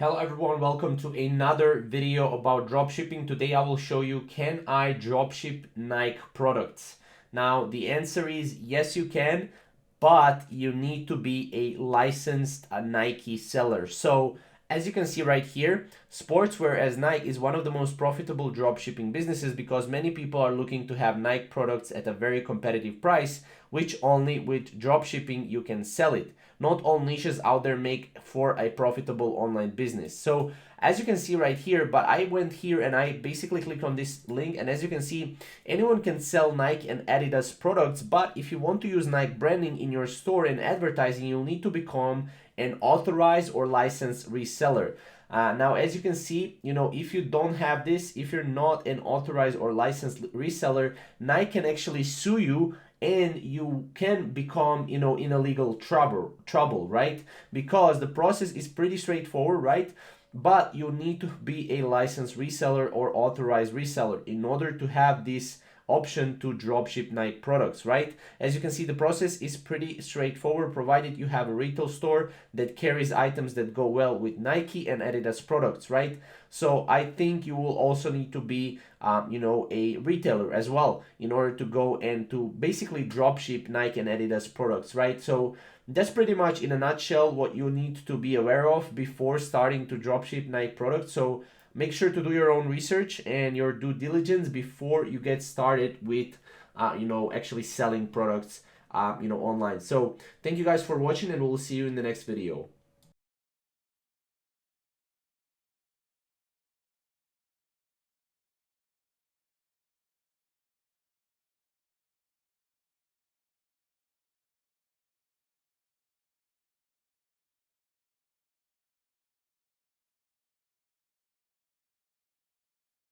Hello everyone, welcome to another video about dropshipping. Today I will show you, can I dropship Nike products? Now the answer is yes you can, but you need to be a licensed Nike seller. So as you can see right here, sportswear as Nike is one of the most profitable dropshipping businesses because many people are looking to have Nike products at a very competitive price, which only with dropshipping you can sell it. Not all niches out there make for a profitable online business. So as you can see right here, but I went here and I basically clicked on this link, and as you can see, anyone can sell Nike and Adidas products, but if you want to use Nike branding in your store and advertising, you'll need to become an authorized or licensed reseller. Now, as you can see, if you don't have this, if you're not an authorized or licensed reseller, Nike can actually sue you and you can become, in a legal trouble, right? Because the process is pretty straightforward, right? But you need to be a licensed reseller or authorized reseller in order to have this option to dropship Nike products, right? As you can see, the process is pretty straightforward, provided you have a retail store that carries items that go well with Nike and Adidas products, right? So I think you will also need to be, a retailer as well in order to go and to basically dropship Nike and Adidas products, right? So that's pretty much in a nutshell what you need to be aware of before starting to dropship Nike products. So make sure to do your own research and your due diligence before you get started with actually selling products online. So thank you guys for watching, and we'll see you in the next video.